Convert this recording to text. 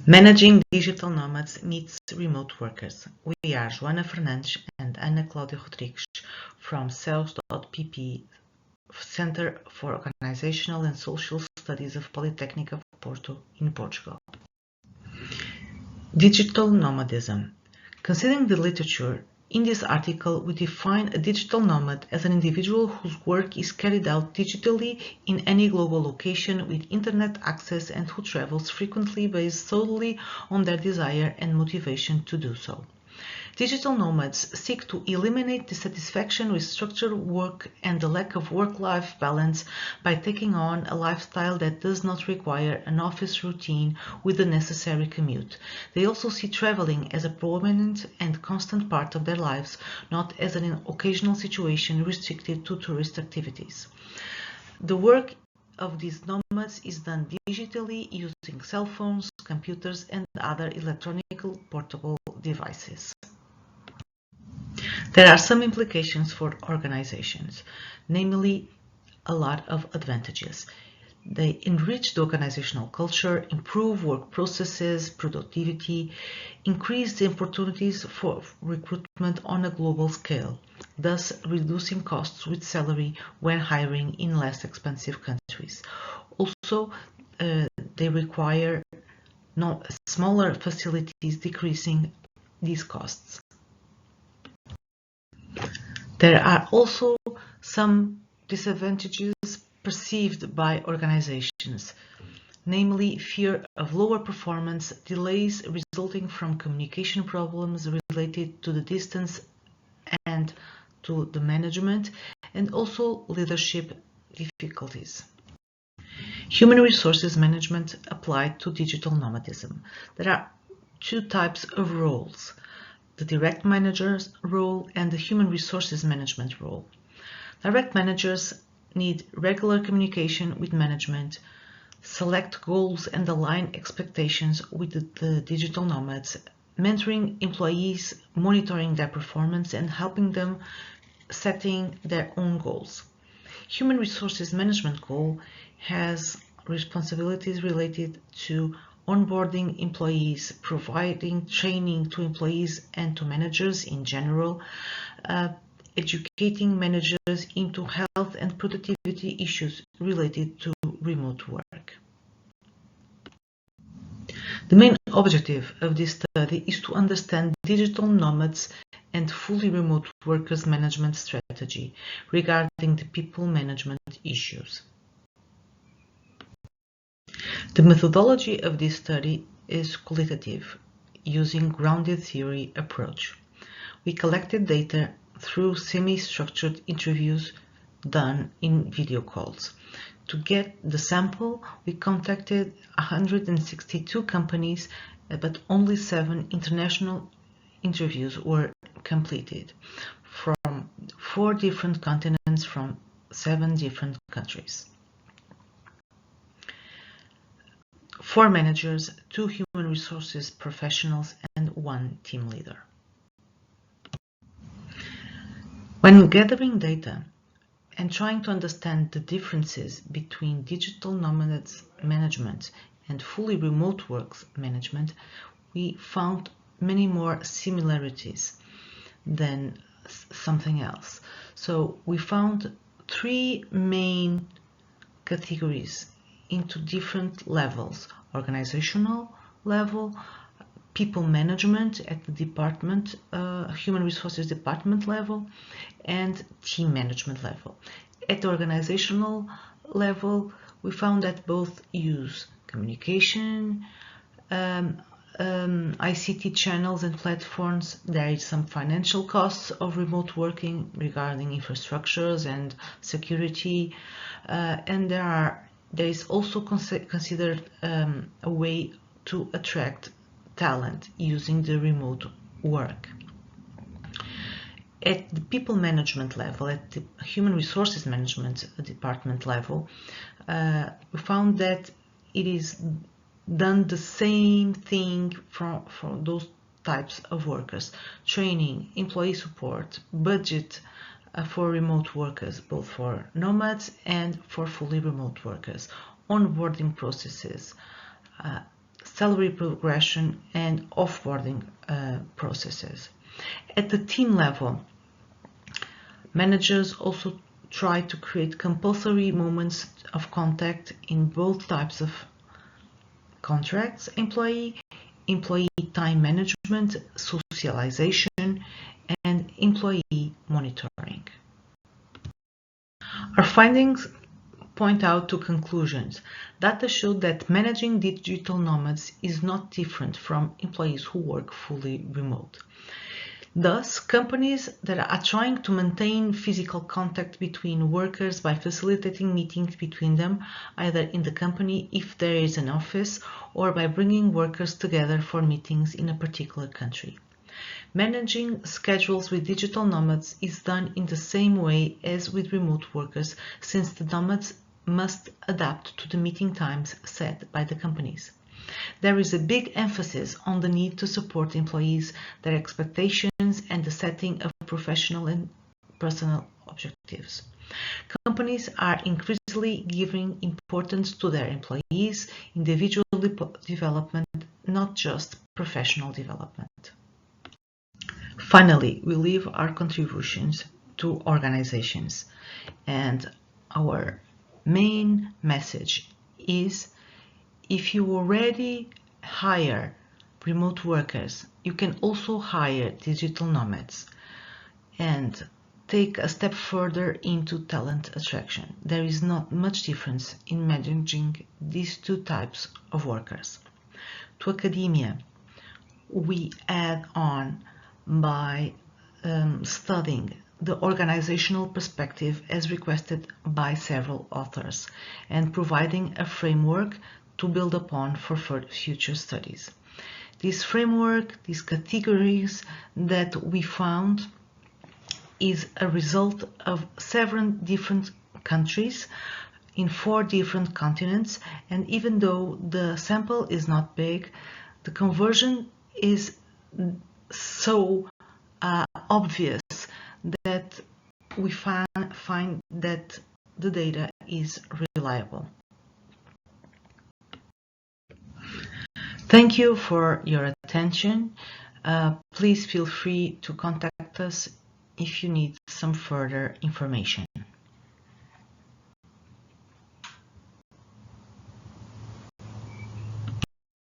Managing digital nomads meets remote workers. We are Joana Fernandes and Cláudia Rodrigues from CELS.pp, Center for Organizational and Social Studies of Polytechnic of Porto in Portugal. Digital nomadism. Considering the literature, in this article we define a digital nomad as an individual whose work is carried out digitally in any global location with internet access and who travels frequently based solely on their desire and motivation to do so. Digital nomads seek to eliminate dissatisfaction with structured work and the lack of work-life balance by taking on a lifestyle that does not require an office routine with the necessary commute. They also see traveling as a prominent and constant part of their lives, not as an occasional situation restricted to tourist activities. The work of these nomads is done digitally using cell phones, computers, and other electronic portable devices. There are some implications for organizations, namely a lot of advantages. They enrich the organizational culture, improve work processes, productivity, increase the opportunities for recruitment on a global scale, thus reducing costs with salary when hiring in less expensive countries. Also, they require smaller facilities, decreasing these costs. There are also some disadvantages perceived by organizations, namely fear of lower performance, delays resulting from communication problems related to the distance and to the management, and also leadership difficulties. Human resources management applied to digital nomadism. There are two types of roles: the direct manager's role and the human resources management role. Direct managers need regular communication with management, select goals and align expectations with the digital nomads, mentoring employees, monitoring their performance, and helping them setting their own goals. Human resources management goal has responsibilities related to onboarding employees, providing training to employees and to managers in general, educating managers into health and productivity issues related to remote work. The main objective of this study is to understand digital nomads and fully remote workers management strategy regarding the people management issues. The methodology of this study is qualitative, using grounded theory approach. We collected data through semi-structured interviews done in video calls. To get the sample, we contacted 162 companies, but only 7 international interviews were completed from 4 different continents from 7 different countries. 4 managers, 2 human resources professionals, and 1 team leader. When gathering data and trying to understand the differences between digital nomads management and fully remote works management, we found many more similarities than something else. So we found 3 main categories into different levels: organizational level, people management at the department, human resources department level, and team management level. At the organizational level, we found that both use communication, ICT channels and platforms. There is some financial costs of remote working regarding infrastructures and security, and there is also considered a way to attract talent using the remote work. At the people management level, at the human resources management department level, we found that it is done the same thing for those types of workers: training, employee support, budget for remote workers, both for nomads and for fully remote workers, onboarding processes, salary progression, and offboarding processes. At the team level, managers also try to create compulsory moments of contact in both types of contracts: employee time management, socialization, and employee monitoring. Our findings point out to conclusions. Data show that managing digital nomads is not different from employees who work fully remote. Thus, companies that are trying to maintain physical contact between workers by facilitating meetings between them, either in the company if there is an office, or by bringing workers together for meetings in a particular country. Managing schedules with digital nomads is done in the same way as with remote workers, since the nomads must adapt to the meeting times set by the companies. There is a big emphasis on the need to support employees, their expectations, and the setting of professional and personal objectives. Companies are increasingly giving importance to their employees' individual development, not just professional development. Finally, we leave our contributions to organizations, and our main message is: if you already hire remote workers, you can also hire digital nomads and take a step further into talent attraction. There is not much difference in managing these two types of workers. To academia, we add on by studying the organizational perspective as requested by several authors and providing a framework to build upon for future studies. This framework, these categories that we found, is a result of 7 different countries in 4 different continents, and even though the sample is not big, the conversion is so obvious that we find that the data is reliable. Thank you for your attention. Please feel free to contact us if you need some further information.